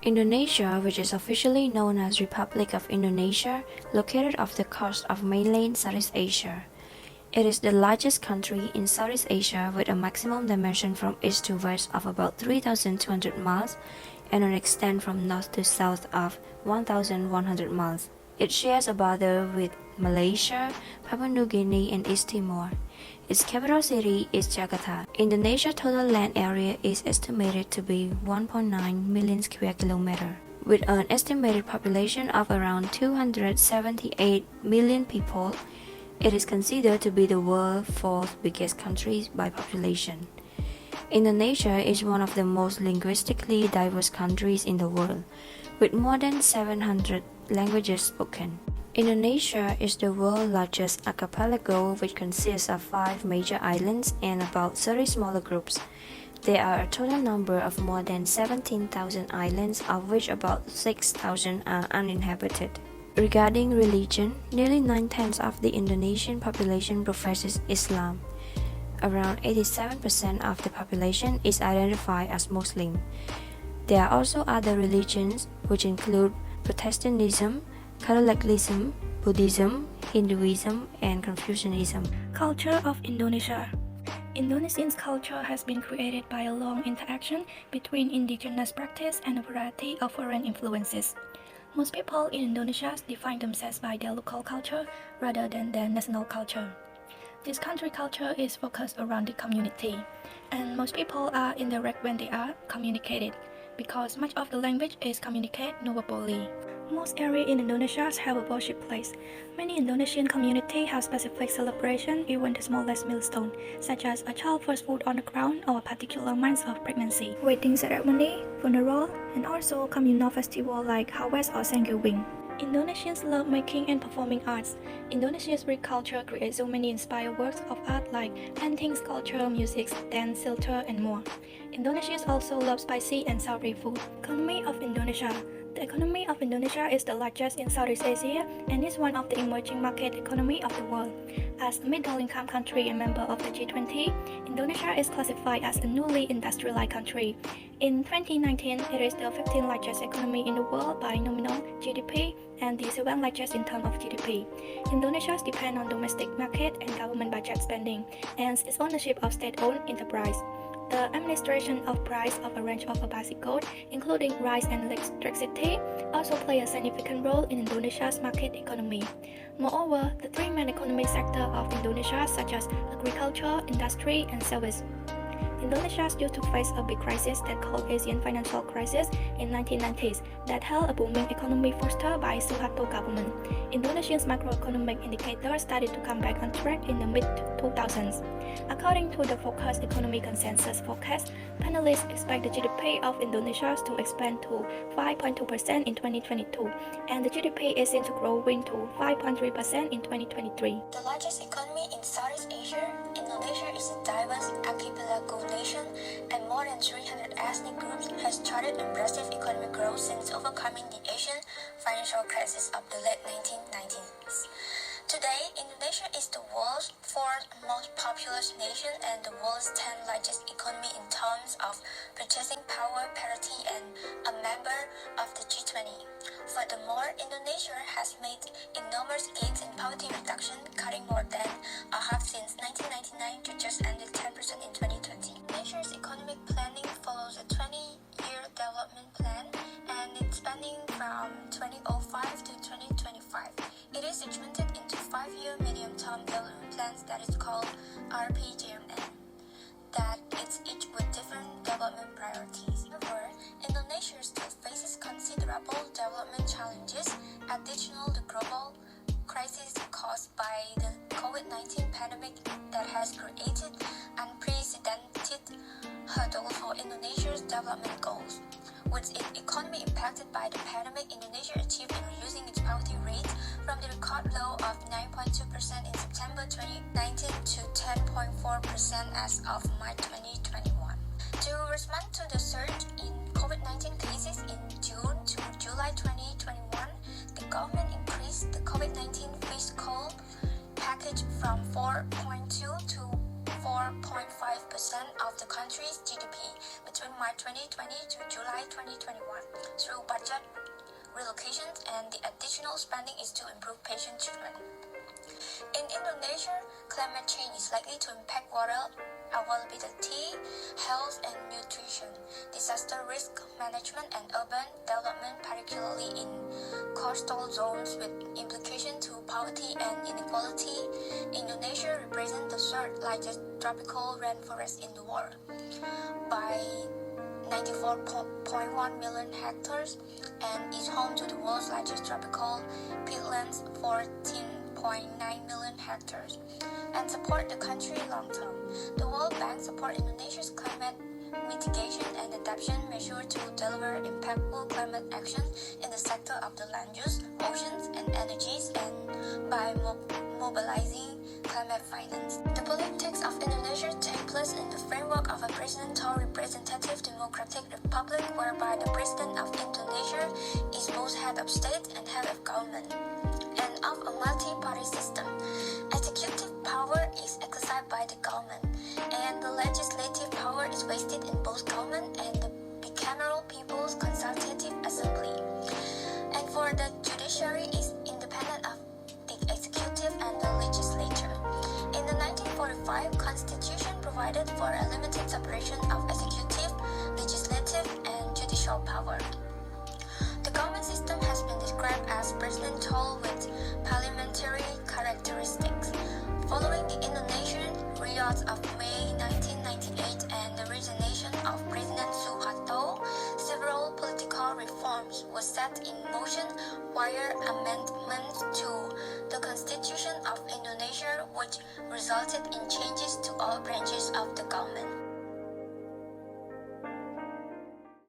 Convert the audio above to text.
Indonesia, which is officially known as Republic of Indonesia, located off the coast of mainland Southeast Asia. It is the largest country in Southeast Asia with a maximum dimension from east to west of about 3,200 miles and an extent from north to south of 1,100 miles. It shares a border with Malaysia, Papua New Guinea, and East Timor. Its capital city is Jakarta. Indonesia's total land area is estimated to be 1.9 million square kilometers. With an estimated population of around 278 million people, it is considered to be the world's fourth biggest country by population. Indonesia is one of the most linguistically diverse countries in the world, with more than 700 languages spoken. Indonesia is the world's largest archipelago, which consists of 5 major islands and about 30 smaller groups. There are a total number of more than 17,000 islands, of which about 6,000 are uninhabited. Regarding religion, nearly 9/10 of the Indonesian population professes Islam. Around 87% of the population is identified as Muslim. There are also other religions, which include Protestantism, Catholicism, Buddhism, Hinduism, and Confucianism. Culture of Indonesia. Indonesian culture has been created by a long interaction between indigenous practice and a variety of foreign influences. Most people in Indonesia define themselves by their local culture rather than their national culture. This country culture is focused around the community, and most people are indirect when they are communicated, because much of the language is communicated non-verbally. Most areas in Indonesia have a worship place. Many Indonesian communities have specific celebration, even the smallest milestone, such as a child first foot on the ground or a particular month of pregnancy, wedding ceremony, funeral, and also communal festival like Harvest or Thanksgiving. Indonesians love making and performing arts. Indonesia's rich culture creates so many inspired works of art like paintings, sculpture, music, dance, theater, and more. Indonesians also love spicy and savory food. Economy of Indonesia. The economy of Indonesia is the largest in Southeast Asia and is one of the emerging market economy of the world. As a middle-income country and member of the G20, Indonesia is classified as a newly industrialized country. In 2019, it is the 15th largest economy in the world by nominal GDP and the 7th largest in terms of GDP. Indonesia depends on domestic market and government budget spending and its ownership of state-owned enterprise. The administration of price of a range of basic goods, including rice and electricity, also play a significant role in Indonesia's market economy. Moreover, the 3 main economic sectors of Indonesia, such as agriculture, industry, and service. Indonesia used to face a big crisis that called Asian financial crisis in 1990s that held a booming economy fostered by Suharto government. Indonesia's macroeconomic indicators started to come back on track in the mid-2000s. According to the Focus Economy Consensus forecast, panelists expect the GDP of Indonesia to expand to 5.2% in 2022, and the GDP is seen to growing to 5.3% in 2023. The largest economy in Southeast Asia, Indonesia is a diverse archipelago nation, and more than 300 ethnic groups has charted impressive economic growth since overcoming the Asian financial crisis of the late 1990s. Today, Indonesia is the world's 4th most populous nation and the world's 10th largest economy in terms of purchasing power parity and a member of the G20. Furthermore, Indonesia has made enormous gains in poverty reduction, cutting more than a half since 1999 to just under 10% in 2020. Indonesia's economic planning follows a 20-year development plan, and it's spanning from 2005 to 2025. It is segmented into 5-year medium-term development plans that is called RPJMN, that it's each with different development priorities. However, Indonesia still faces considerable development challenges, additional to global crisis caused by the COVID-19 pandemic that has created unprecedented hurdles for Indonesia's development goals. With its economy impacted by the pandemic, Indonesia achieved in reducing its poverty rate from the record low of 9.2% in September 2019 to 10.4% as of March 2021. To respond to the surge in COVID-19 cases in June to July 2021, the government increased the COVID-19 fiscal package from 4.2 to 4.5% of the country's GDP between March 2020 to July 2021 through budget relocations, and the additional spending is to improve patient treatment. In Indonesia, climate change is likely to impact water availability, health and nutrition, disaster risk management, and urban development, particularly in coastal zones with implication to poverty and inequality. Indonesia represents the third largest tropical rainforest in the world by 94.1 million hectares and is home to the world's largest tropical peatlands, 14.9 million hectares, and support the country long term. The World Bank supports Indonesia's climate mitigation and adaptation measure to deliver impactful climate action in the sector of the land use, oceans, and energies, and by mobilizing climate finance. The politics of Indonesia take place in the framework of a presidential representative democratic republic whereby the president of Indonesia is both head of state and head of government, and of a multi-party system. Executive power is exercised by the government, and the legislative power is vested in both government and the bicameral People's Consultative Assembly. And for the judiciary is independent of the executive and the legislature. In the 1945 Constitution provided for a limited separation of executive, legislative, and judicial power. The government system has been described as presidential with parliamentary characteristics. Following the Indonesian riots of May 1998 and the resignation of President Suharto, several political reforms were set in motion via amendments to the Constitution of Indonesia, which resulted in changes to all branches of the government.